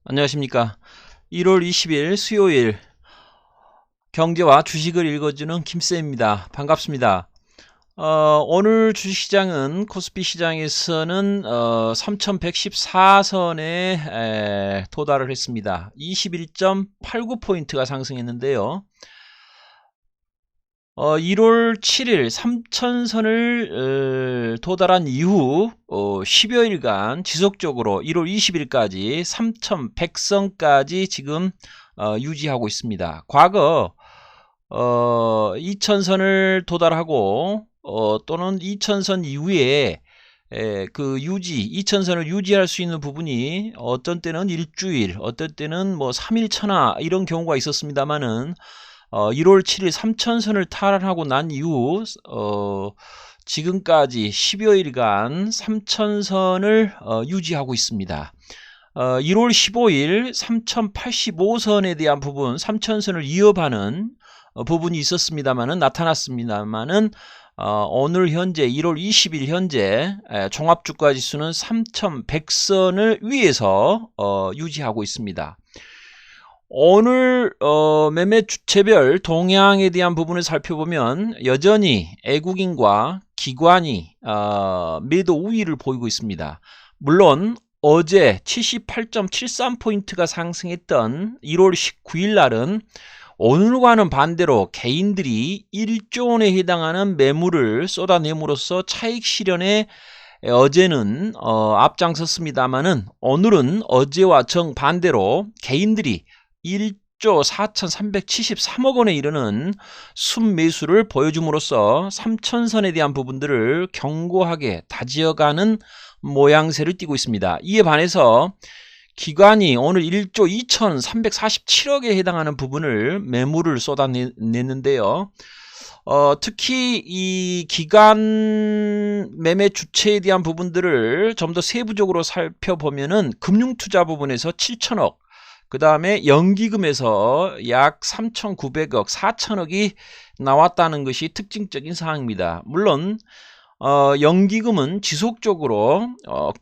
안녕하십니까. 1월 20일 수요일 경제와 주식을 읽어주는 김쌤입니다. 반갑습니다. 오늘 주식시장은 코스피 시장에서는 3114선에 도달을 했습니다. 21.89포인트가 상승했는데요. 1월 7일 3000선을 도달한 이후 10여일간 지속적으로 1월 20일까지 3100선까지 지금 유지하고 있습니다. 과거 2000선을 도달하고 또는 2000선 이후에 그 2000선을 유지할 수 있는 부분이 어떤 때는 일주일, 어떤 때는 뭐 3일 천하 이런 경우가 있었습니다만은 1월 7일 3000선을 탈환하고 난 이후 지금까지 10여일간 3000선을 유지하고 있습니다. 1월 15일 3085선에 대한 부분 3000선을 이어가는 부분이 있었습니다만은 나타났습니다만은 오늘 현재 1월 20일 현재 종합주가지수는 3100선을 위에서 유지하고 있습니다. 오늘 매매 주체별 동향에 대한 부분을 살펴보면 여전히 애국인과 기관이 매도 우위를 보이고 있습니다. 물론 어제 78.73포인트가 상승했던 1월 19일 날은 오늘과는 반대로 개인들이 1조 원에 해당하는 매물을 쏟아냄으로써 차익 실현에 어제는 앞장섰습니다만은 오늘은 어제와 정반대로 개인들이 1조 4373억 원에 이르는 순매수를 보여줌으로써 3000선에 대한 부분들을 견고하게 다지어가는 모양새를 띠고 있습니다. 이에 반해서 기관이 오늘 1조 2347억에 해당하는 부분을 매물을 쏟아냈는데요. 특히 이 기관 매매 주체에 대한 부분들을 좀 더 세부적으로 살펴보면은 금융투자 부분에서 7천억, 그 다음에 연기금에서 약 3,900억, 4천억이 나왔다는 것이 특징적인 사항입니다. 물론 연기금은 지속적으로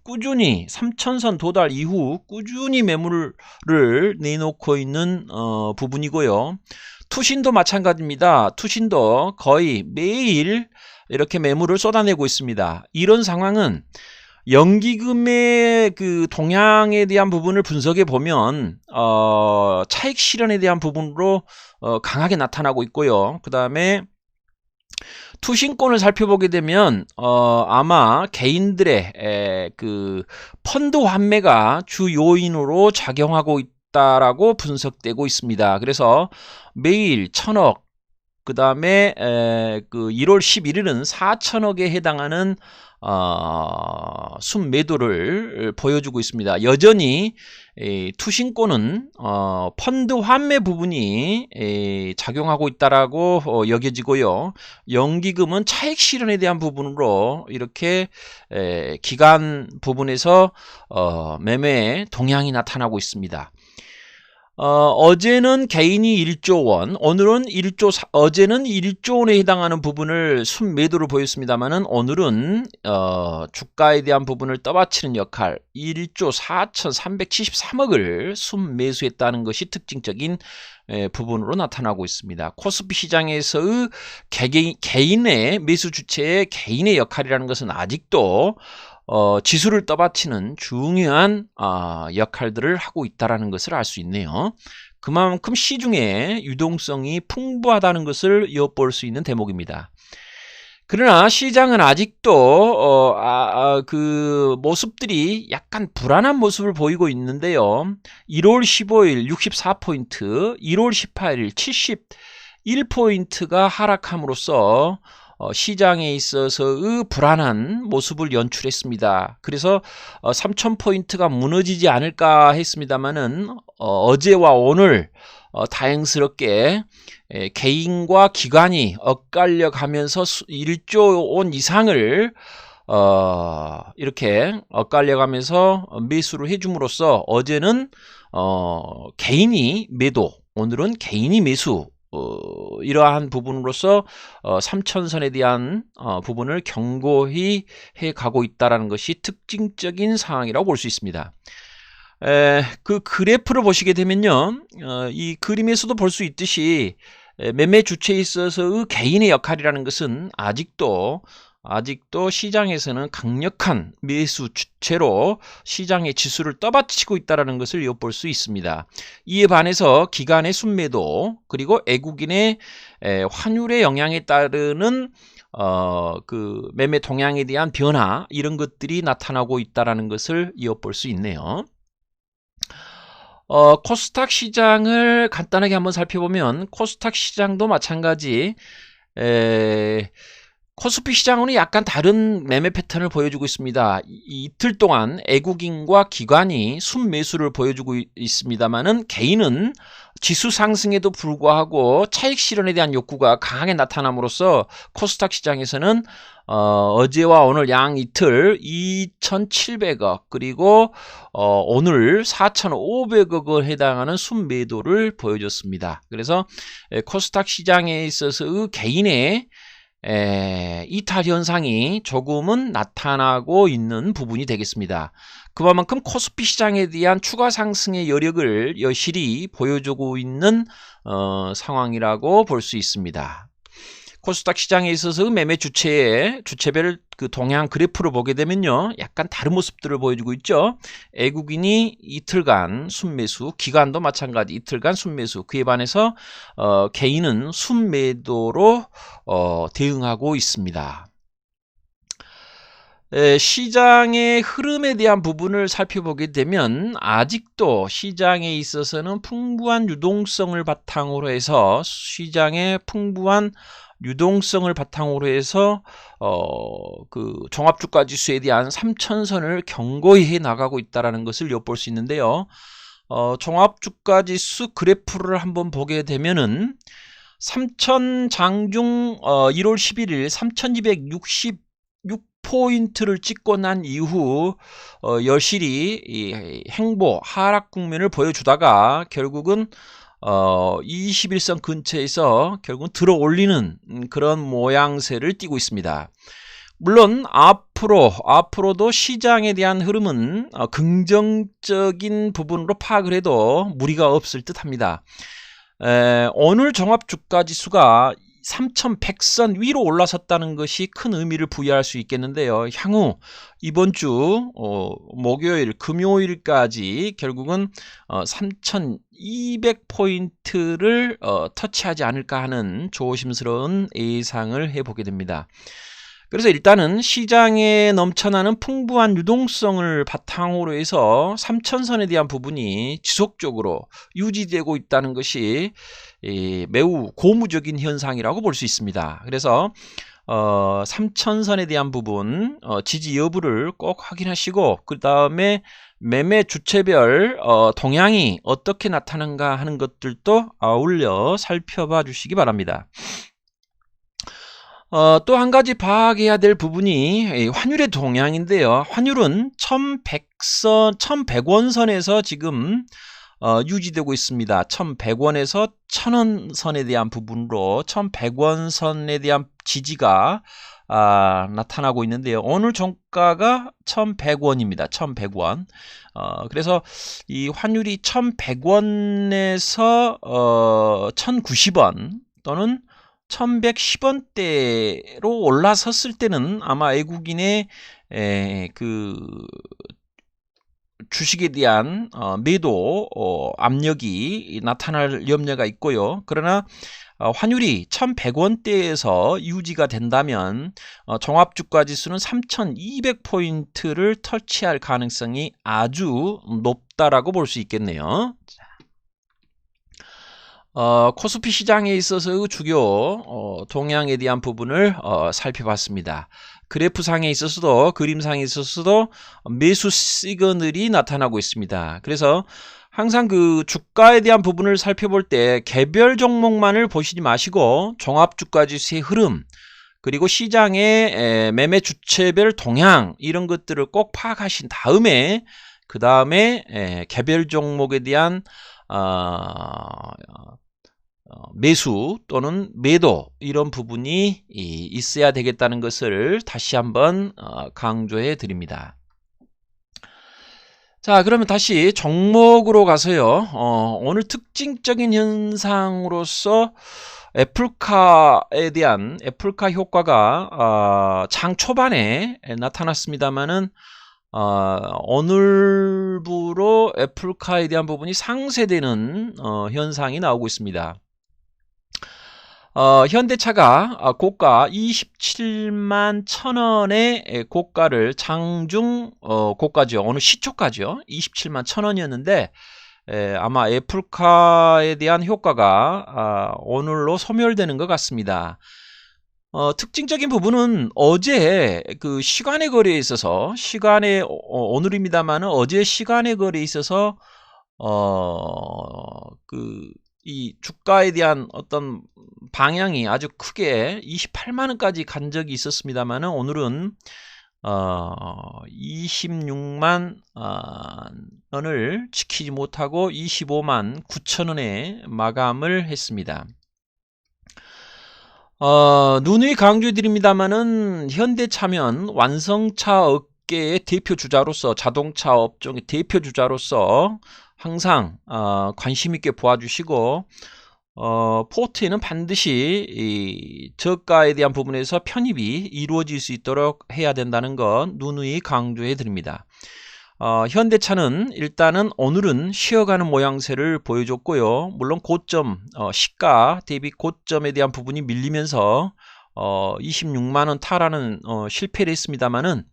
꾸준히 3000선 도달 이후 꾸준히 매물을 내놓고 있는 부분이고요. 투신도 마찬가지입니다. 투신도 거의 매일 이렇게 매물을 쏟아내고 있습니다. 이런 상황은 연기금의 그 동향에 대한 부분을 분석해 보면 차익 실현에 대한 부분으로 강하게 나타나고 있고요. 그 다음에 투신권을 살펴보게 되면 아마 개인들의 그 펀드 환매가 주 요인으로 작용하고 있다라고 분석되고 있습니다. 그래서 매일 1000억, 그 다음에 그 1월 11일은 4천억에 해당하는 순매도를 보여주고 있습니다. 여전히 투신권은 펀드 환매 부분이 작용하고 있다라고 여겨지고요. 연기금은 차익 실현에 대한 부분으로 이렇게 기간 부분에서 매매 동향이 나타나고 있습니다. 어제는 개인이 1조 원, 오늘은 어제는 1조 원에 해당하는 부분을 순매도를 보였습니다만은 오늘은 주가에 대한 부분을 떠받치는 역할 1조 4,373억을 순매수했다는 것이 특징적인 부분으로 나타나고 있습니다. 코스피 시장에서의 개인의 매수 주체의 개인의 역할이라는 것은 아직도 지수를 떠받치는 중요한 역할들을 하고 있다는 것을 알 수 있네요. 그만큼 시중에 유동성이 풍부하다는 것을 엿볼 수 있는 대목입니다. 그러나 시장은 아직도 그 모습들이 약간 불안한 모습을 보이고 있는데요. 1월 15일 64포인트, 1월 18일 71포인트가 하락함으로써 시장에 있어서의 불안한 모습을 연출했습니다. 그래서 3000포인트가 무너지지 않을까 했습니다만은 어제와 오늘 다행스럽게 개인과 기관이 엇갈려 가면서 1조 원 이상을 이렇게 엇갈려 가면서 매수를 해줌으로써 어제는 개인이 매도, 오늘은 개인이 매수, 이러한 부분으로서 3000선에 대한 부분을 견고히 해 가고 있다는 것이 특징적인 상황이라고 볼 수 있습니다. 그 그래프를 보시게 되면요, 이 그림에서도 볼 수 있듯이 매매 주체에 있어서의 개인의 역할이라는 것은 아직도 시장에서는 강력한 매수 주체로 시장의 지수를 떠받치고 있다는 것을 엿볼 수 있습니다. 이에 반해서 기관의 순매도 그리고 애국인의 환율의 영향에 따르는 그 매매 동향에 대한 변화, 이런 것들이 나타나고 있다는 것을 엿볼 수 있네요. 코스닥 시장을 간단하게 한번 살펴보면 코스닥 시장도 마찬가지 코스피 시장은 약간 다른 매매 패턴을 보여주고 있습니다. 이틀 동안 애국인과 기관이 순매수를 보여주고 있습니다만은 개인은 지수 상승에도 불구하고 차익 실현에 대한 욕구가 강하게 나타남으로써 코스닥 시장에서는 어제와 오늘 양 이틀 2,700억 그리고 오늘 4,500억을 해당하는 순매도를 보여줬습니다. 그래서 코스닥 시장에 있어서 개인의 이탈 현상이 조금은 나타나고 있는 부분이 되겠습니다. 그만큼 코스피 시장에 대한 추가 상승의 여력을 여실히 보여주고 있는 상황이라고 볼 수 있습니다. 코스닥 시장에 있어서 매매 주체별 그 동향 그래프를 보게 되면요, 약간 다른 모습들을 보여주고 있죠. 애국인이 이틀간 순매수, 기관도 마찬가지 이틀간 순매수, 그에 반해서 개인은 순매도로 대응하고 있습니다. 시장의 흐름에 대한 부분을 살펴보게 되면 아직도 시장에 있어서는 풍부한 유동성을 바탕으로 해서 그 종합주가지수에 대한 3천선을 견고히 해 나가고 있다는 것을 엿볼 수 있는데요. 종합주가지수 그래프를 한번 보게 되면은 3천 장중 1월 11일 3,266포인트를 찍고 난 이후 여실히 이 행보 하락 국면을 보여주다가 결국은 21선 근처에서 결국은 들어 올리는 그런 모양새를 띠고 있습니다. 물론 앞으로도 시장에 대한 흐름은 긍정적인 부분으로 파악을 해도 무리가 없을 듯 합니다. 오늘 종합주가지수가 3,100선 위로 올라섰다는 것이 큰 의미를 부여할 수 있겠는데요. 향후 이번 주 목요일, 금요일까지 결국은 3,200포인트를 터치하지 않을까 하는 조심스러운 예상을 해보게 됩니다. 그래서 일단은 시장에 넘쳐나는 풍부한 유동성을 바탕으로 해서 3천선에 대한 부분이 지속적으로 유지되고 있다는 것이 매우 고무적인 현상이라고 볼 수 있습니다. 그래서 3천선에 대한 부분 지지 여부를 꼭 확인하시고 그 다음에 매매 주체별 동향이 어떻게 나타나는가 하는 것들도 아울러 살펴봐 주시기 바랍니다. 또 한 가지 파악해야 될 부분이 환율의 동향인데요. 환율은 1,100원선에서 지금 유지되고 있습니다. 1,100원에서 1,000원 선에 대한 부분으로 1,100원 선에 대한 지지가 나타나고 있는데요. 오늘 종가가 1,100원입니다. 1,100원. 그래서 이 환율이 1,100원에서 1,090원 또는 1,110원대로 올라섰을 때는 아마 외국인의 그 주식에 대한 매도 압력이 나타날 염려가 있고요. 그러나 환율이 1,100원대에서 유지가 된다면 종합주가지수는 3,200포인트를 터치할 가능성이 아주 높다라고 볼 수 있겠네요. 코스피 시장에 있어서 주요 동향에 대한 부분을 살펴봤습니다. 그래프상에 있어서도 그림상에 있어서도 매수 시그널이 나타나고 있습니다. 그래서 항상 그 주가에 대한 부분을 살펴볼 때 개별 종목만을 보시지 마시고 종합주가지수의 흐름 그리고 시장의 매매 주체별 동향 이런 것들을 꼭 파악하신 다음에 그 다음에 개별 종목에 대한 매수 또는 매도 이런 부분이 있어야 되겠다는 것을 다시 한번 강조해 드립니다. 자, 그러면 다시 종목으로 가서요. 오늘 특징적인 현상으로서 애플카 효과가 장 초반에 나타났습니다만은 오늘부로 애플카에 대한 부분이 상쇄되는 현상이 나오고 있습니다. 현대차가 고가 27만 1000원의 고가를 장중 고가죠. 오늘 시초가죠. 27만 1000원이었는데 아마 애플카에 대한 효과가 오늘로 소멸되는 것 같습니다. 특징적인 부분은 어제 그 시간의 거래에 있어서 오늘입니다만은 어제 시간의 거래에 있어서 이 주가에 대한 어떤 방향이 아주 크게 28만 원까지 간 적이 있었습니다만은 오늘은 26만 원을 지키지 못하고 25만 9천 원에 마감을 했습니다. 누누이 강조드립니다만은 현대차면 완성차 업계의 대표 주자로서 자동차 업종의 대표 주자로서 항상 관심 있게 보아주시고 포트에는 반드시 이 저가에 대한 부분에서 편입이 이루어질 수 있도록 해야 된다는 것 누누이 강조해 드립니다. 현대차는 일단은 오늘은 쉬어가는 모양새를 보여줬고요. 물론 고점 시가 대비 고점에 대한 부분이 밀리면서 26만원 탈환은 실패를 했습니다만은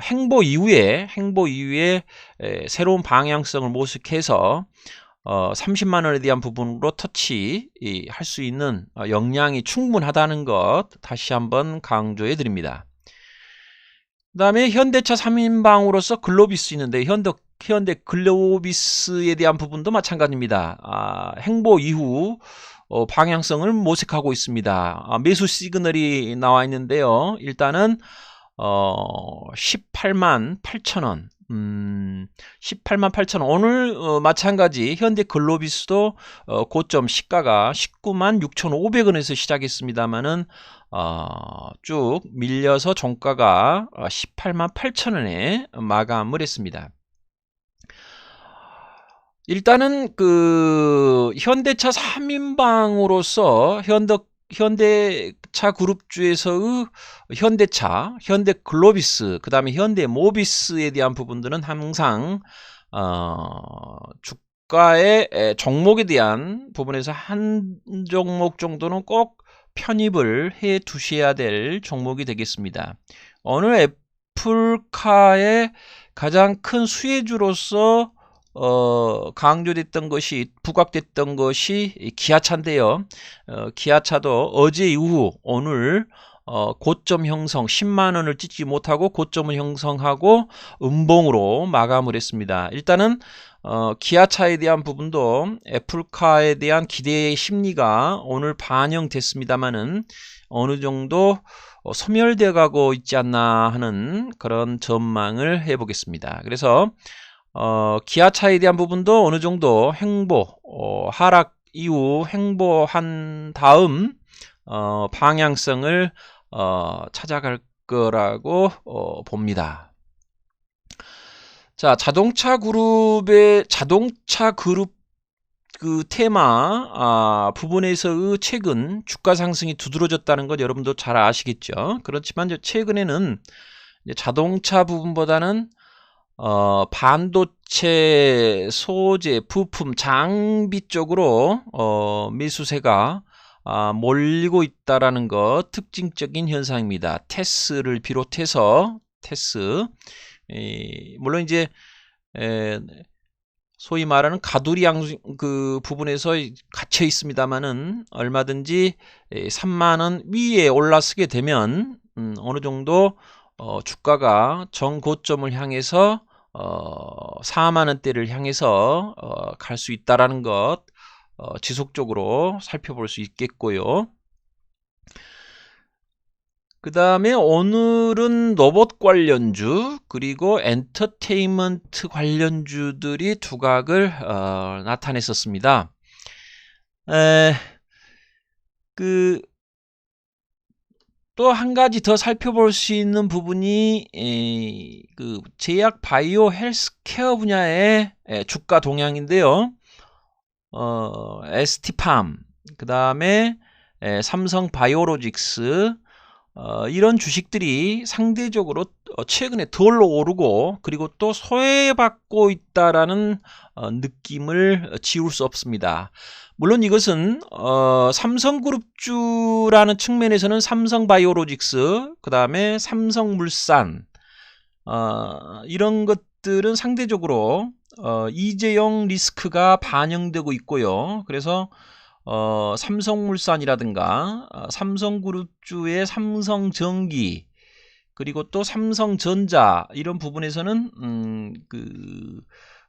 행보 이후에 새로운 방향성을 모색해서 30만원에 대한 부분으로 터치할 수 있는 역량이 충분하다는 것 다시 한번 강조해 드립니다. 그 다음에 현대차 3인방으로서 글로비스 있는데 현대 글로비스에 대한 부분도 마찬가지입니다. 행보 이후 방향성을 모색하고 있습니다. 매수 시그널이 나와 있는데요. 일단은 18만 8천원 18만 8천원 오늘 마찬가지 현대 글로비스도 고점 시가가 19만 6,500원에서 시작했습니다만은 쭉 밀려서 종가가 18만 8천원에 마감을 했습니다. 일단은 그 현대차 3인방으로서 현대차 그룹주에서의 현대차, 현대글로비스, 그 다음에 현대모비스에 대한 부분들은 항상 주가의 종목에 대한 부분에서 한 종목 정도는 꼭 편입을 해 두셔야 될 종목이 되겠습니다. 오늘 애플카의 가장 큰 수혜주로서 강조됐던 것이 부각됐던 것이 기아차인데요. 기아차도 어제 이후 오늘 고점 형성 10만원을 찍지 못하고 고점을 형성하고 음봉으로 마감을 했습니다. 일단은 기아차에 대한 부분도 애플카에 대한 기대의 심리가 오늘 반영됐습니다만은 어느 정도 소멸되어 가고 있지 않나 하는 그런 전망을 해보겠습니다. 그래서 기아차에 대한 부분도 어느 정도 하락 이후 행보한 다음 방향성을 찾아갈 거라고 봅니다. 자, 자동차 그룹 그 테마 부분에서의 최근 주가 상승이 두드러졌다는 것 여러분도 잘 아시겠죠. 그렇지만 최근에는 자동차 부분보다는 반도체, 소재, 부품, 장비 쪽으로 매수세가 몰리고 있다라는 것 특징적인 현상입니다. 테스를 비롯해서 물론 이제 소위 말하는 가두리 그 부분에서 갇혀 있습니다만은 얼마든지 3만원 위에 올라서게 되면 어느 정도 주가가 정고점을 향해서 4만원대를 향해서 갈 수 있다라는 것 지속적으로 살펴볼 수 있겠고요. 그 다음에 오늘은 로봇 관련주 그리고 엔터테인먼트 관련주들이 두각을 나타냈었습니다. 또 한 가지 더 살펴볼 수 있는 부분이 그 제약 바이오 헬스케어 분야의 주가 동향인데요. ST팜, 그 다음에 삼성 바이오로직스, 이런 주식들이 상대적으로 최근에 덜 오르고 그리고 또 소외받고 있다라는 느낌을 지울 수 없습니다. 물론 이것은 삼성그룹주라는 측면에서는 삼성바이오로직스, 그 다음에 삼성물산, 이런 것들은 상대적으로 이재용 리스크가 반영되고 있고요. 그래서 삼성물산이라든가 삼성그룹주의 삼성전기, 그리고 또 삼성전자, 이런 부분에서는 그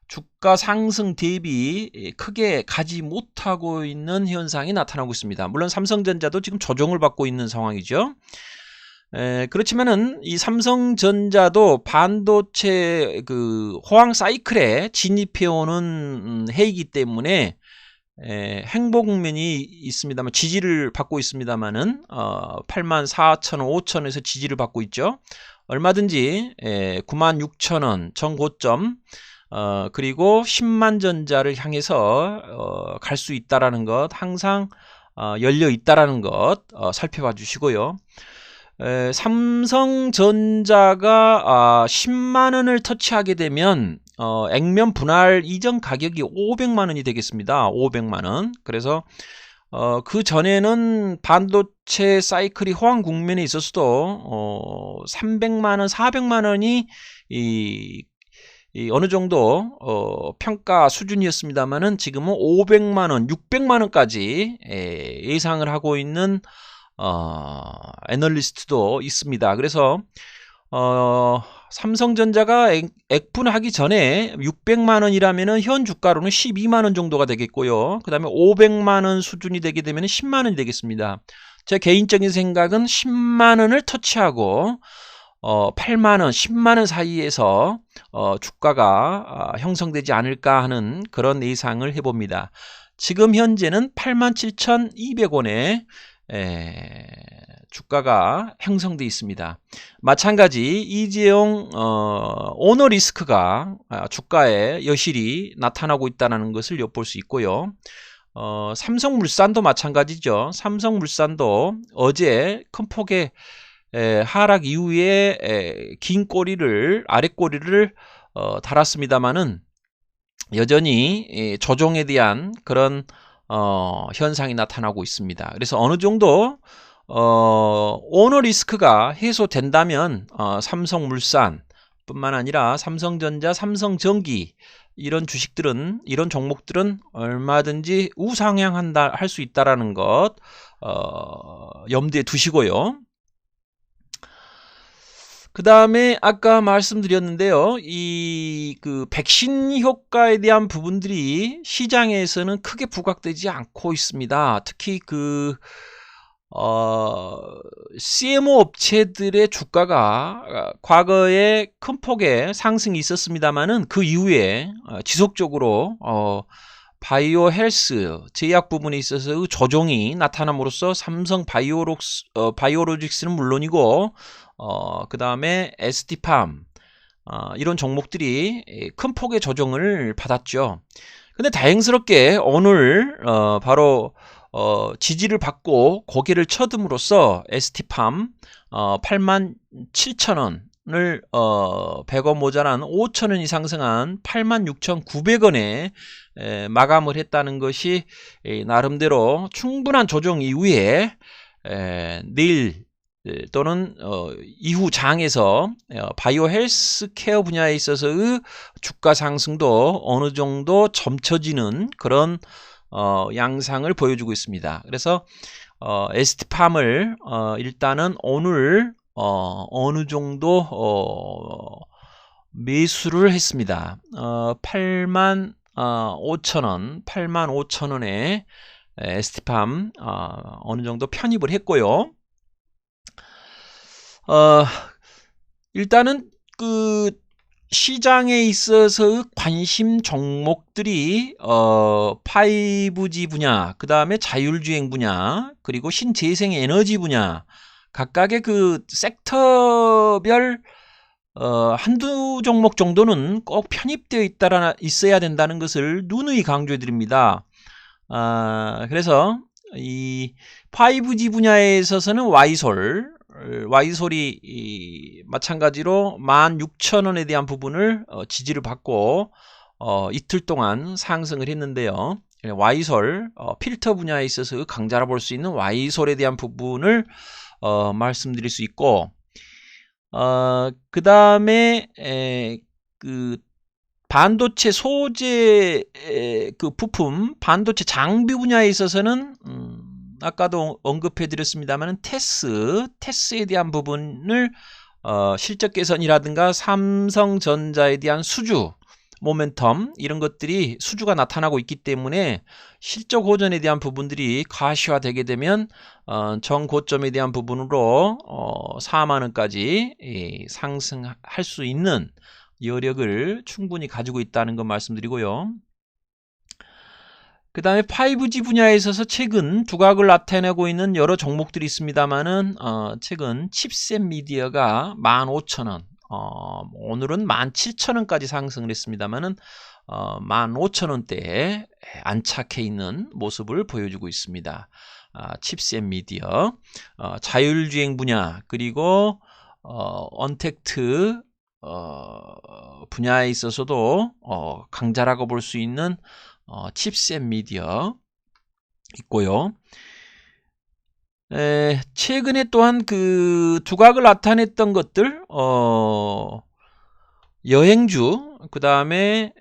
주가 상승 대비 크게 가지 못하고 있는 현상이 나타나고 있습니다. 물론 삼성전자도 지금 조정을 받고 있는 상황이죠. 그렇지만은 이 삼성전자도 반도체 그 호황 사이클에 진입해 오는 해이기 때문에 행보국면이 있습니다만, 지지를 받고 있습니다만은 84,000원, 5,000원에서 지지를 받고 있죠. 얼마든지 96,000원 정고점, 그리고 10만 전자를 향해서 갈 수 있다라는 것, 항상 열려 있다라는 것 살펴봐 주시고요. 삼성전자가 10만원을 터치하게 되면 액면 분할 이전 가격이 500만원이 되겠습니다. 500만원. 그래서 그 전에는 반도체 사이클이 호황 국면에 있었어도 300만원, 400만원이 어느 정도 평가 수준이었습니다만은 지금은 500만원, 600만원까지 예상을 하고 있는 애널리스트도 있습니다. 그래서 삼성전자가 액분하기 전에 600만원이라면 현 주가로는 12만원 정도가 되겠고요. 그 다음에 500만원 수준이 되게 되면 10만원이 되겠습니다. 제 개인적인 생각은 10만원을 터치하고 8만원, 10만원 사이에서 주가가 형성되지 않을까 하는 그런 예상을 해봅니다. 지금 현재는 87,200원에 주가가 형성되어 있습니다. 마찬가지 이재용 오너 리스크가 주가에 여실히 나타나고 있다는 것을 엿볼 수 있고요. 삼성물산도 마찬가지죠. 삼성물산도 어제 큰 폭의 하락 이후에 긴 꼬리를, 아랫꼬리를 달았습니다만은 여전히 조정에 대한 그런 현상이 나타나고 있습니다. 그래서 어느 정도 오너 리스크가 해소된다면 삼성물산 뿐만 아니라 삼성전자, 삼성전기, 이런 주식들은, 이런 종목들은 얼마든지 우상향한다 할 수 있다라는 것 염두에 두시고요. 그 다음에 아까 말씀드렸는데요. 그 백신 효과에 대한 부분들이 시장에서는 크게 부각되지 않고 있습니다. 특히 그 CMO 업체들의 주가가 과거에 큰 폭의 상승이 있었습니다만은 그 이후에 지속적으로 바이오 헬스 제약 부분에 있어서 조정이 나타남으로써 삼성 바이오로직스는 물론이고 그 다음에 ST팜, 이런 종목들이 큰 폭의 조정을 받았죠. 근데 다행스럽게 오늘 바로 지지를 받고 고개를 쳐듬으로써 ST팜 87,000원을 100원 모자란 5,000원이 상승한 86,900원에 마감을 했다는 것이 나름대로 충분한 조정 이후에 내일 또는 이후 장에서 바이오 헬스케어 분야에 있어서의 주가 상승도 어느 정도 점쳐지는 그런 양상을 보여주고 있습니다. 그래서 ST팜을 일단은 오늘 어느 정도 매수를 했습니다. 85,000원, 85,000원에 ST팜 어느 정도 편입을 했고요. 일단은 그 시장에 있어서 관심 종목들이 5G 분야, 그 다음에 자율주행 분야, 그리고 신재생 에너지 분야, 각각의 그 섹터별 한두 종목 정도는 꼭 편입되어 있어야 된다는 것을 누누이 강조해 드립니다. 그래서 이 5G 분야에 있어서는 Y솔이 마찬가지로 16,000원에 대한 부분을 지지를 받고 이틀 동안 상승을 했는데요. Y솔 필터 분야에 있어서 강자라 볼 수 있는 Y솔에 대한 부분을 말씀드릴 수 있고, 그 다음에 그 반도체 소재 그 부품, 반도체 장비 분야에 있어서는 아까도 언급해 드렸습니다만 테스에 대한 부분을 실적 개선이라든가 삼성전자에 대한 수주 모멘텀 이런 것들이 수주가 나타나고 있기 때문에 실적 호전에 대한 부분들이 가시화되게 되면 정고점에 대한 부분으로 4만원까지 상승할 수 있는 여력을 충분히 가지고 있다는 것 말씀드리고요. 그 다음에 5G 분야에 있어서 최근 두각을 나타내고 있는 여러 종목들이 있습니다만은 최근 칩셋 미디어가 15,000원, 오늘은 17,000원까지 상승을 했습니다만은 15,000원대에 안착해 있는 모습을 보여주고 있습니다. 칩셋 미디어, 자율주행 분야, 그리고 언택트 분야에 있어서도 강자라고 볼 수 있는 칩셋 미디어 있고요. 최근에 또한 그 두각을 나타냈던 것들, 여행주, 그 다음에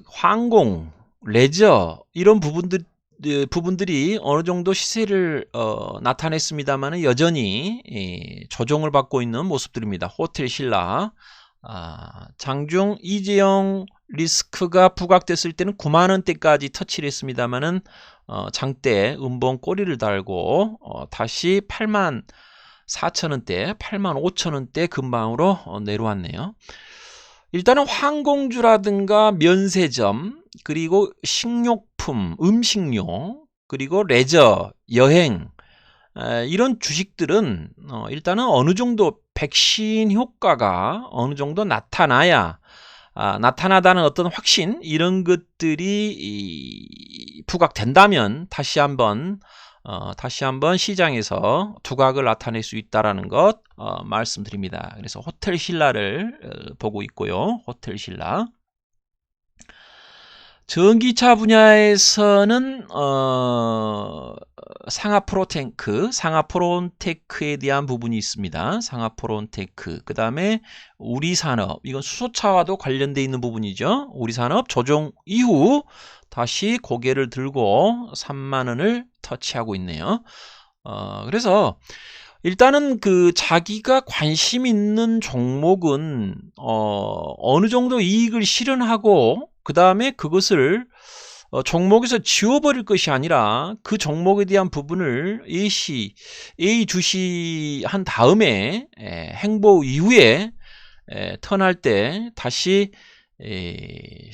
항공, 레저 이런 부분들이 어느 정도 시세를 나타냈습니다만 여전히 조정을 받고 있는 모습들입니다. 호텔 신라, 장중 이재용 리스크가 부각됐을 때는 9만원대까지 터치를 했습니다만은 장대 음봉 꼬리를 달고 다시 84,000원대, 85,000원대 근방으로 내려왔네요. 일단은 항공주라든가 면세점, 그리고 식료품, 음식료, 그리고 레저, 여행 이런 주식들은 일단은 어느 정도 백신 효과가 어느 정도 나타나야 나타나다는 어떤 확신 이런 것들이 부각된다면 다시 한번 시장에서 두각을 나타낼 수 있다라는 것 말씀드립니다. 그래서 호텔 신라를 보고 있고요. 호텔 신라. 전기차 분야에서는 상하프론테크에 대한 부분이 있습니다. 상하프론테크. 그 다음에 우리산업, 이건 수소차와도 관련되어 있는 부분이죠. 우리산업 조정 이후 다시 고개를 들고 3만원을 터치하고 있네요. 그래서 일단은 그 자기가 관심 있는 종목은 어느 정도 이익을 실현하고 그 다음에 그것을 종목에서 지워버릴 것이 아니라 그 종목에 대한 부분을 A 주시한 다음에 행보 이후에 턴할 때 다시 이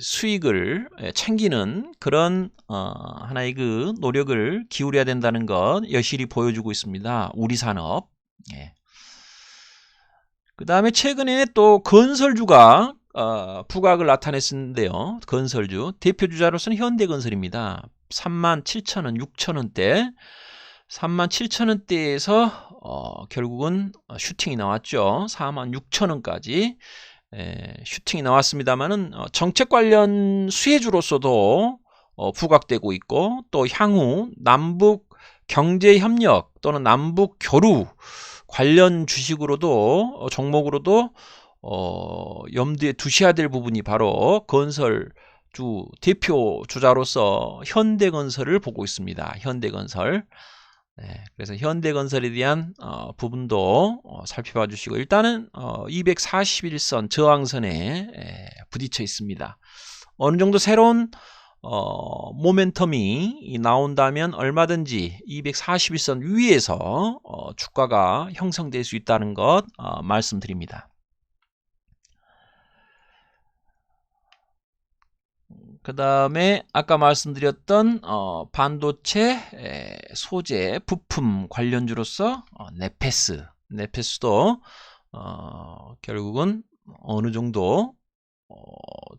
수익을 챙기는 그런 하나의 그 노력을 기울여야 된다는 것 여실히 보여주고 있습니다. 우리산업. 그 다음에 최근에 또 건설주가 부각을 나타냈는데요. 건설주 대표주자로서는 현대건설입니다. 37,000원, 6,000원대 37,000원대에서 결국은 슈팅이 나왔죠. 46,000원까지 슈팅이 나왔습니다만은 정책 관련 수혜주로서도 부각되고 있고 또 향후 남북 경제협력 또는 남북 교류 관련 주식으로도 종목으로도 염두에 두셔야 될 부분이 바로 건설주 대표 주자로서 현대건설을 보고 있습니다. 현대건설. 그래서 현대건설에 대한 부분도 살펴봐 주시고 일단은 241선 저항선에 부딪혀 있습니다. 어느 정도 새로운 모멘텀이 나온다면 얼마든지 241선 위에서 주가가 형성될 수 있다는 것 말씀드립니다. 그 다음에 아까 말씀드렸던 반도체 소재 부품 관련주로서 네페스도 결국은 어느 정도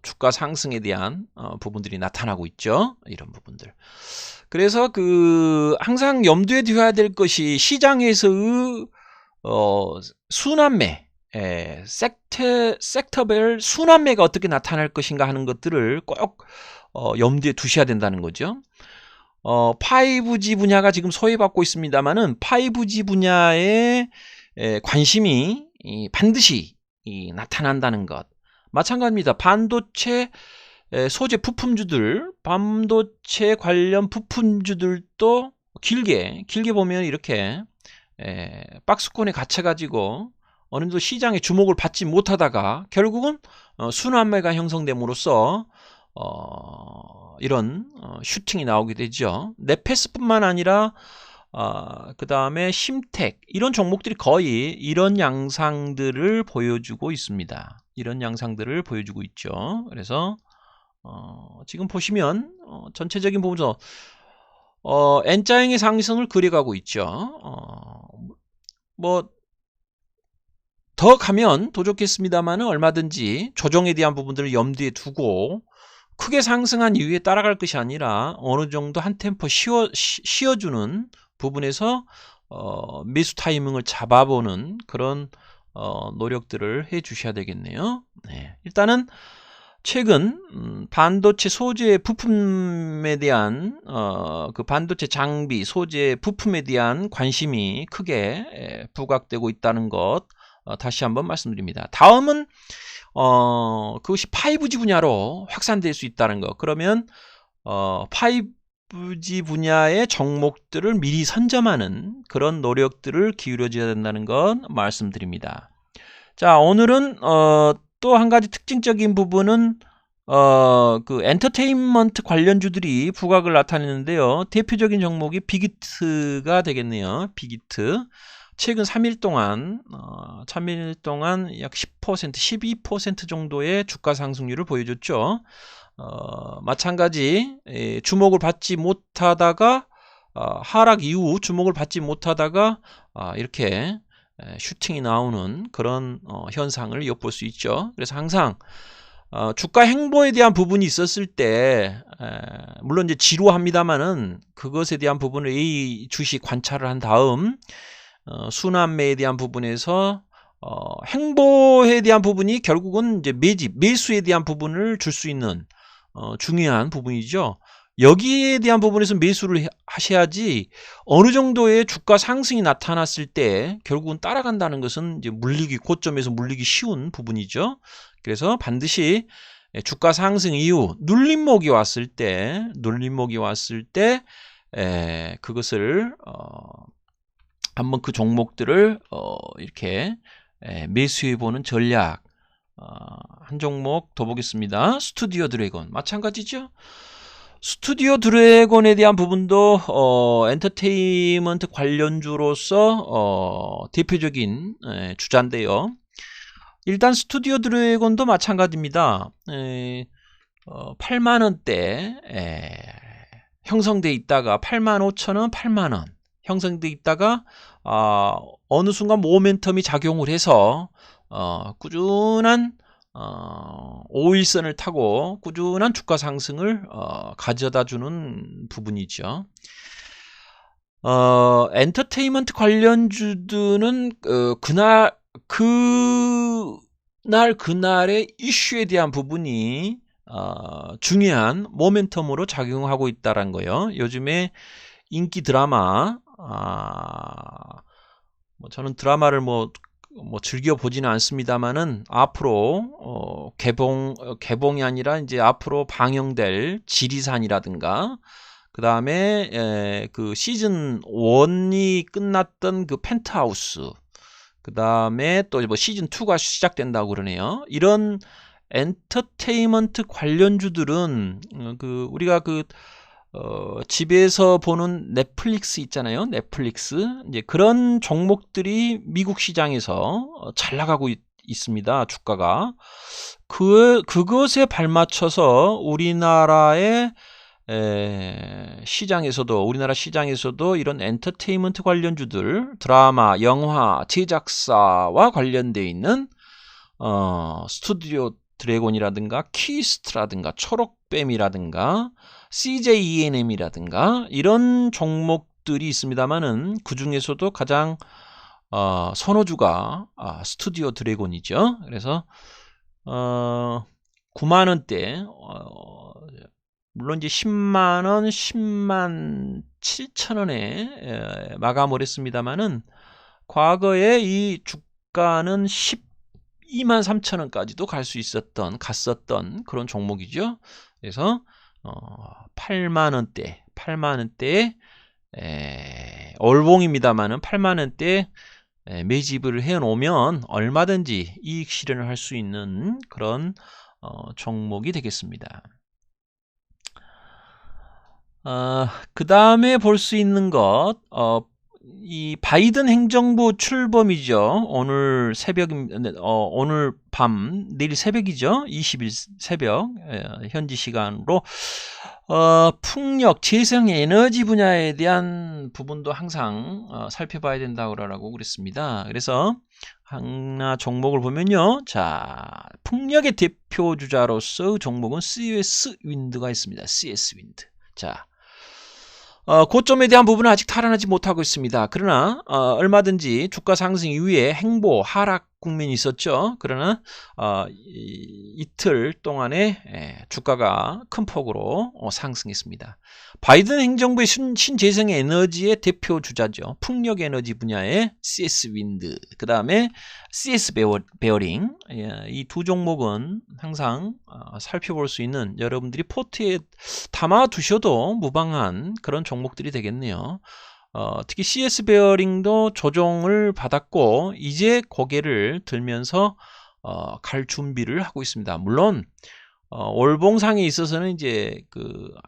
주가 상승에 대한 부분들이 나타나고 있죠. 이런 부분들. 그래서 항상 염두에 두어야 될 것이 시장에서의 순환매, 섹터별 순환매가 어떻게 나타날 것인가 하는 것들을 꼭 염두에 두셔야 된다는 거죠. 5G 분야가 지금 소외받고 있습니다만은 5G 분야에 관심이 반드시 나타난다는 것. 마찬가지입니다. 반도체 소재 부품주들, 반도체 관련 부품주들도 길게 보면 이렇게 박스권에 갇혀가지고 어느 정도 시장의 주목을 받지 못하다가 결국은 순환매가 형성됨으로써 이런 슈팅이 나오게 되죠. 네페스뿐만 아니라 그 다음에 심텍 이런 종목들이 거의 이런 양상들을 보여주고 있습니다. 이런 양상들을 보여주고 있죠. 그래서 지금 보시면 전체적인 부분에서 N자형의 상승을 그려가고 있죠. 뭐 더 가면 더 좋겠습니다만 얼마든지 조정에 대한 부분들을 염두에 두고 크게 상승한 이후에 따라갈 것이 아니라 어느 정도 한 템포 쉬어주는 부분에서 매수 타이밍을 잡아보는 그런 노력들을 해 주셔야 되겠네요. 네. 일단은 최근 반도체 소재 부품에 대한 그 반도체 장비 소재 부품에 대한 관심이 크게 부각되고 있다는 것 다시 한번 말씀드립니다. 다음은 그것이 5G 분야로 확산될 수 있다는 것. 그러면 5G 분야의 종목들을 미리 선점하는 그런 노력들을 기울여줘야 된다는 것 말씀드립니다. 자, 오늘은 또 한 가지 특징적인 부분은 그 엔터테인먼트 관련주들이 부각을 나타내는데요. 대표적인 종목이 빅히트가 되겠네요. 빅히트. 최근 3일 동안 약 10%, 12% 정도의 주가 상승률을 보여줬죠. 마찬가지 주목을 받지 못하다가 하락 이후 주목을 받지 못하다가 이렇게 슈팅이 나오는 그런 현상을 엿볼 수 있죠. 그래서 항상 주가 행보에 대한 부분이 있었을 때 물론 이제 지루합니다만은 그것에 대한 부분을 이 주식 관찰을 한 다음 순환매에 대한 부분에서 행보에 대한 부분이 결국은 이제 매수에 대한 부분을 줄 수 있는 중요한 부분이죠. 여기에 대한 부분에서 매수를 하셔야지 어느 정도의 주가 상승이 나타났을 때 결국은 따라간다는 것은 이제 고점에서 물리기 쉬운 부분이죠. 그래서 반드시 주가 상승 이후 눌림목이 왔을 때 그것을 한번 그 종목들을 이렇게 매수해 보는 전략. 한 종목 더 보겠습니다. 스튜디오 드래곤 마찬가지죠. 스튜디오 드래곤에 대한 부분도 엔터테인먼트 관련주로서 대표적인 주자인데요. 일단 스튜디오 드래곤도 마찬가지입니다. 8만원대 형성돼 있다가 85,000원, 8만원 형성돼 있다가 어느 순간 모멘텀이 작용을 해서 꾸준한 5일선을 타고 꾸준한 주가 상승을 가져다주는 부분이죠. 엔터테인먼트 관련주들은 그날의 이슈에 대한 부분이 중요한 모멘텀으로 작용하고 있다는 거예요. 요즘에 인기 드라마 저는 드라마를 즐겨 보지는 않습니다만은 앞으로 개봉이 아니라 이제 앞으로 방영될 지리산이라든가 그 다음에 그 시즌 1이 끝났던 그 펜트하우스 그 다음에 또 시즌 2가 시작된다고 그러네요. 이런 엔터테인먼트 관련주들은 우리가 집에서 보는 넷플릭스 있잖아요. 넷플릭스 이제 그런 종목들이 미국 시장에서 잘 나가고 있습니다. 주가가 그것에 발맞춰서 우리나라의 우리나라 시장에서도 이런 엔터테인먼트 관련주들, 드라마, 영화, 제작사와 관련되어 있는 스튜디오 드래곤이라든가 키스트라든가 초록뱀이라든가 CJENM이라든가 이런 종목들이 있습니다만은 그 중에서도 가장 선호주가 스튜디오 드래곤이죠. 그래서 9만원대 물론 이제 10만원, 10만 7천원에 마감을 했습니다만은 과거에 이 주가는 12만 3천원까지도 갔었던 그런 종목이죠. 그래서 8만원대에 월봉입니다만은 8만원대에 매집을 해 놓으면 얼마든지 이익 실현을 할 수 있는 그런 종목이 되겠습니다. 그 다음에 볼 수 있는 것, 이 바이든 행정부 출범이죠. 오늘 오늘 밤, 내일 새벽이죠. 20일 새벽, 현지 시간으로, 풍력, 재생에너지 분야에 대한 부분도 항상 살펴봐야 된다고 그랬습니다. 그래서 하나 종목을 보면요. 자, 풍력의 대표 주자로서 종목은 CS 윈드가 있습니다. CS 윈드. 자, 고점에 대한 부분은 아직 탈환하지 못하고 있습니다. 그러나 얼마든지 주가 상승 이후에 행보 하락 국면이 있었죠. 그러나 이틀 동안에 주가가 큰 폭으로 상승했습니다. 바이든 행정부의 신재생 에너지의 대표 주자죠. 풍력 에너지 분야의 CS 윈드, 그 다음에 CS 베어링, 이 두 종목은 항상 살펴볼 수 있는, 여러분들이 포트에 담아 두셔도 무방한 그런 종목들이 되겠네요. 특히 CS 베어링도 조정을 받았고 이제 고개를 들면서 갈 준비를 하고 있습니다. 물론 월봉상에 있어서는 이제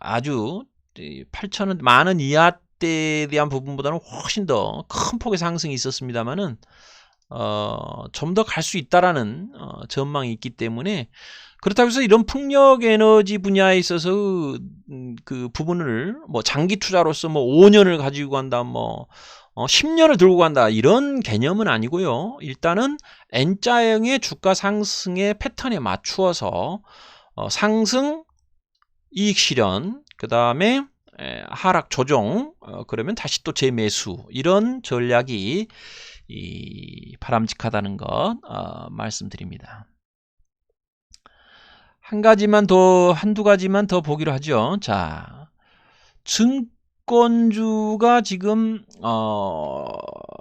아주 8,000원, 만원 이하대에 대한 부분보다는 훨씬 더 큰 폭의 상승이 있었습니다만은 좀 더 갈 수 있다라는 전망이 있기 때문에, 그렇다고 해서 이런 풍력 에너지 분야에 있어서 그 부분을 뭐 장기 투자로서 뭐 5년을 가지고 간다, 뭐 10년을 들고 간다, 이런 개념은 아니고요. 일단은 N자형의 주가 상승의 패턴에 맞추어서 상승, 이익 실현, 그 다음에 하락 조정, 그러면 다시 또 재매수, 이런 전략이 바람직하다는 것 말씀드립니다. 한두 가지만 더 보기로 하죠. 자, 증권주가 지금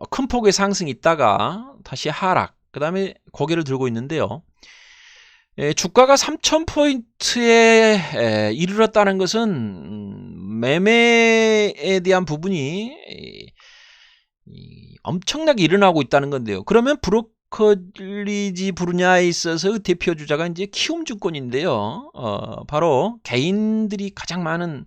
큰 폭의 상승이 있다가 다시 하락, 그 다음에 고개를 들고 있는데요. 주가가 3,000포인트에 이르렀다는 것은 매매에 대한 부분이 엄청나게 일어나고 있다는 건데요. 그러면 브로커리지 분야에 있어서 대표 주자가 이제 키움증권인데요. 바로 개인들이 가장 많은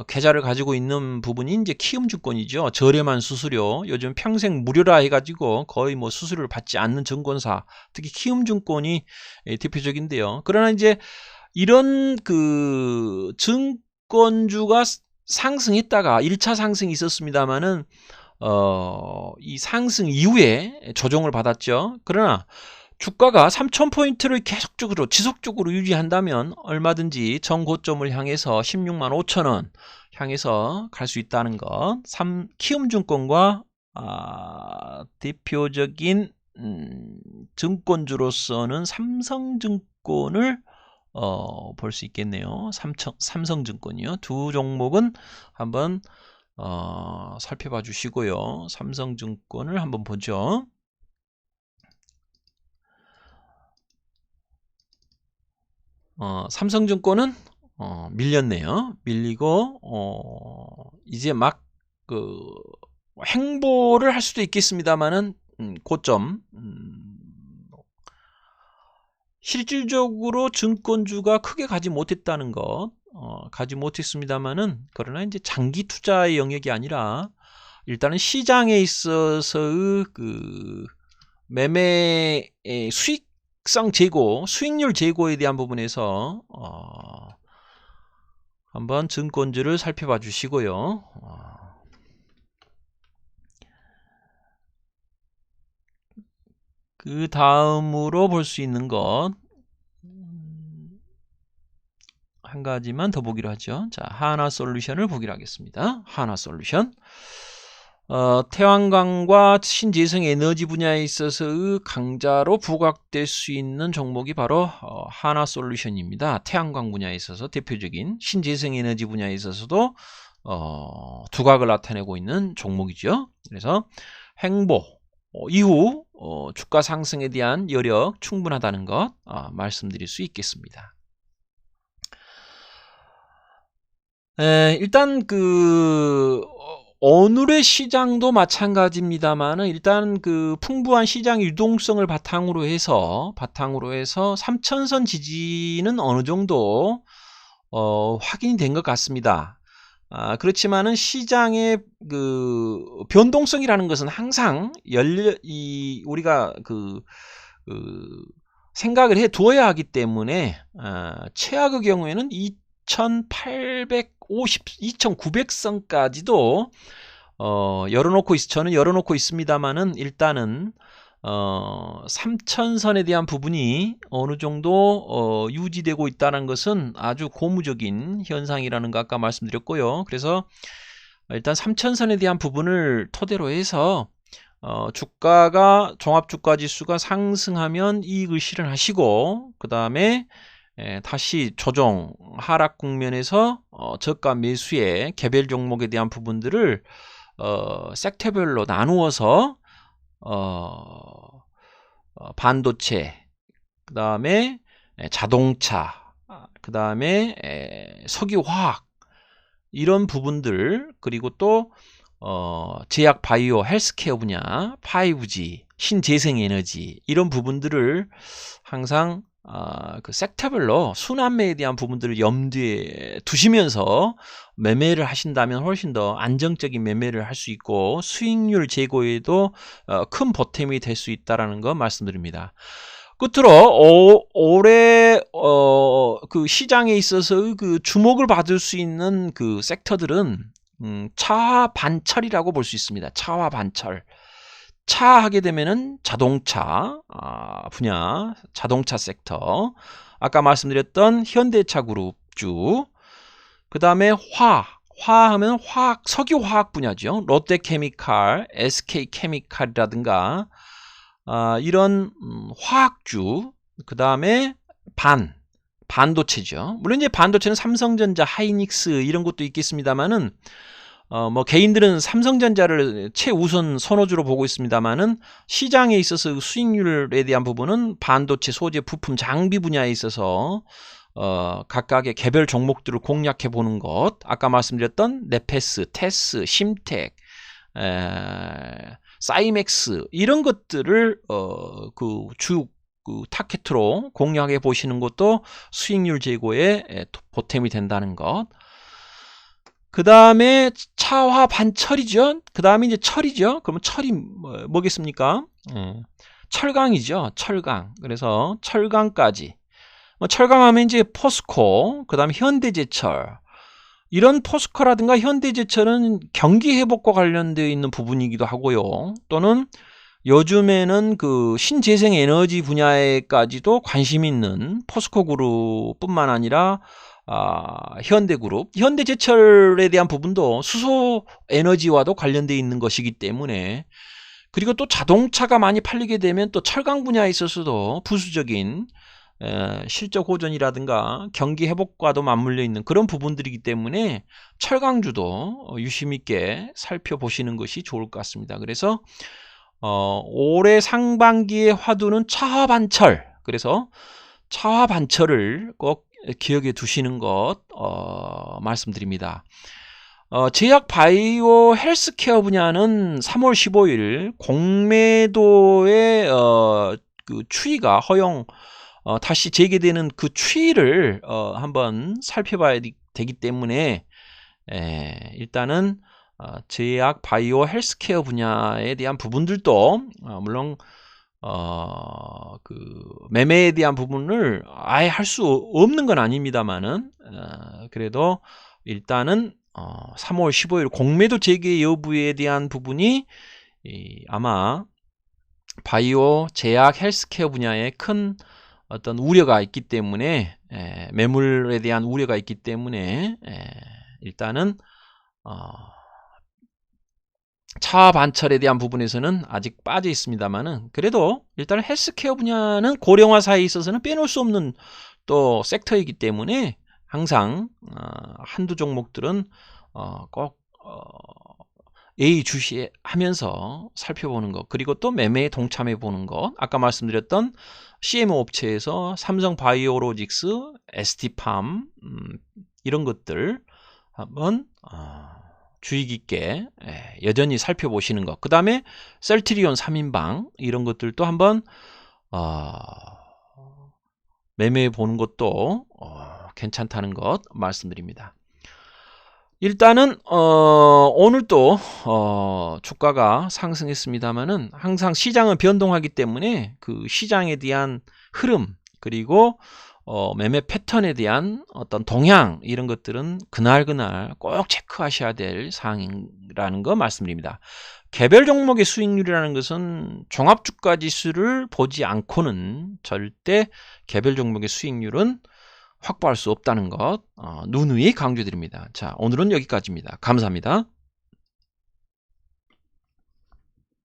계좌를 가지고 있는 부분이 이제 키움증권이죠. 저렴한 수수료, 요즘 평생 무료라 해가지고 거의 뭐 수수료를 받지 않는 증권사, 특히 키움증권이 대표적인데요. 그러나 이제 이런 증권주가 상승했다가 1차 상승이 있었습니다만은 이 상승 이후에 조정을 받았죠. 그러나 주가가 3,000포인트를 지속적으로 유지한다면 얼마든지 전고점을 향해서 16만 5천원 향해서 갈 수 있다는 것. 키움증권과 대표적인 증권주로서는 삼성증권을 볼 수 있겠네요. 삼성증권이요. 두 종목은 한번 살펴봐 주시고요. 삼성증권을 한번 보죠. 삼성증권은 밀렸네요. 밀리고 이제 막 행보를 할 수도 있겠습니다만은 고점, 실질적으로 증권주가 크게 가지 못했다는 것, 가지 못했습니다만은, 그러나 이제 장기 투자의 영역이 아니라 일단은 시장에 있어서의 매매의 수익 수익성 제고, 수익률 제고에 대한 부분에서 한번 증권주를 살펴봐 주시고요. 그 다음으로 볼 수 있는 것 한 가지만 더 보기로 하죠. 자, 하나솔루션을 보기로 하겠습니다. 하나솔루션. 태양광과 신재생 에너지 분야에 있어서의 강자로 부각될 수 있는 종목이 바로 하나솔루션입니다. 태양광 분야에 있어서 대표적인 신재생 에너지 분야에 있어서도 두각을 나타내고 있는 종목이죠. 그래서 행보 이후 주가 상승에 대한 여력 충분하다는 것 말씀드릴 수 있겠습니다. 일단 오늘의 시장도 마찬가지입니다만은 일단 풍부한 시장 유동성을 바탕으로 해서 3,000선 지지는 어느 정도 확인이 된 것 같습니다. 그렇지만은 시장의 변동성이라는 것은 항상 우리가 생각을 해 두어야 하기 때문에 최악의 경우에는 2,900선까지도 저는 열어놓고 있습니다만은 일단은 3,000선에 대한 부분이 어느 정도 유지되고 있다는 것은 아주 고무적인 현상이라는 거 아까 말씀드렸고요. 그래서 일단 3,000선에 대한 부분을 토대로 해서 주가가 종합주가지수가 상승하면 이익을 실현하시고 그 다음에 다시 조정 하락 국면에서 저가 매수의 개별 종목에 대한 부분들을 섹터별로 나누어서 반도체, 그 다음에 자동차, 그 다음에 석유화학 이런 부분들, 그리고 또 제약 바이오 헬스케어 분야, 5G, 신재생에너지 이런 부분들을 항상 섹터별로 순환매에 대한 부분들을 염두에 두시면서 매매를 하신다면 훨씬 더 안정적인 매매를 할 수 있고 수익률 제고에도 큰 보탬이 될 수 있다는 거 말씀드립니다. 끝으로 올해 시장에 있어서 주목을 받을 수 있는 섹터들은 차와 반철이라고 볼 수 있습니다. 차와 반철. 차 하게 되면은 자동차 분야, 자동차 섹터, 아까 말씀드렸던 현대차 그룹주, 그 다음에 화하면 석유화학 분야죠. 롯데케미칼, SK케미칼이라든가 이런 화학주, 그 다음에 반도체죠. 물론 이제 반도체는 삼성전자, 하이닉스 이런 것도 있겠습니다만은 개인들은 삼성전자를 최우선 선호주로 보고 있습니다만은 시장에 있어서 수익률에 대한 부분은 반도체 소재 부품 장비 분야에 있어서 각각의 개별 종목들을 공략해 보는 것, 아까 말씀드렸던 네페스, 테스, 심텍, 사이맥스 이런 것들을 타켓으로 공략해 보시는 것도 수익률 제고에 보탬이 된다는 것. 그 다음에 차화 반철이죠. 그 다음에 이제 철이죠. 그러면 철이 뭐겠습니까? 철강이죠. 철강. 그래서 철강까지. 철강하면 이제 포스코, 그 다음에 현대제철. 이런 포스코라든가 현대제철은 경기 회복과 관련되어 있는 부분이기도 하고요. 또는 요즘에는 신재생 에너지 분야에까지도 관심 있는 포스코 그룹뿐만 아니라 현대그룹, 현대제철에 대한 부분도 수소 에너지와도 관련되어 있는 것이기 때문에, 그리고 또 자동차가 많이 팔리게 되면 또 철강 분야에 있어서도 부수적인 실적 호전이라든가 경기 회복과도 맞물려 있는 그런 부분들이기 때문에 철강주도 유심 있게 살펴보시는 것이 좋을 것 같습니다. 그래서 올해 상반기의 화두는 차화 반철, 그래서 차화 반철을 꼭 기억해 두시는 것 말씀드립니다. 제약 바이오 헬스케어 분야는 3월 15일 공매도의 추이가 다시 재개되는 그 추이를 한번 살펴봐야 되기 때문에 일단은 제약 바이오 헬스케어 분야에 대한 부분들도 물론 그 매매에 대한 부분을 아예 할 수 없는 건 아닙니다만은 그래도 일단은 3월 15일 공매도 재개 여부에 대한 부분이 아마 바이오, 제약, 헬스케어 분야에 큰 어떤 우려가 있기 때문에 매물에 대한 우려가 있기 때문에 일단은 차 반철에 대한 부분에서는 아직 빠져 있습니다만은 그래도 일단 헬스케어 분야는 고령화 사회에 있어서는 빼놓을 수 없는 또 섹터이기 때문에 항상 한두 종목들은 꼭 예의주시하면서 살펴보는 것, 그리고 또 매매에 동참해 보는 것, 아까 말씀드렸던 CMO 업체에서 삼성바이오로직스, ST팜 이런 것들 한번 주의 깊게 여전히 살펴보시는 것, 그 다음에 셀트리온 3인방 이런 것들도 한번 매매해 보는 것도 괜찮다는 것 말씀드립니다. 일단은 오늘도 주가가 상승했습니다만은 항상 시장은 변동하기 때문에 그 시장에 대한 흐름, 그리고 매매 패턴에 대한 어떤 동향, 이런 것들은 그날 꼭 체크하셔야 될 사항이라는 거 말씀드립니다. 개별 종목의 수익률이라는 것은 종합주가지수를 보지 않고는 절대 개별 종목의 수익률은 확보할 수 없다는 것 누누이 강조드립니다. 자, 오늘은 여기까지입니다. 감사합니다.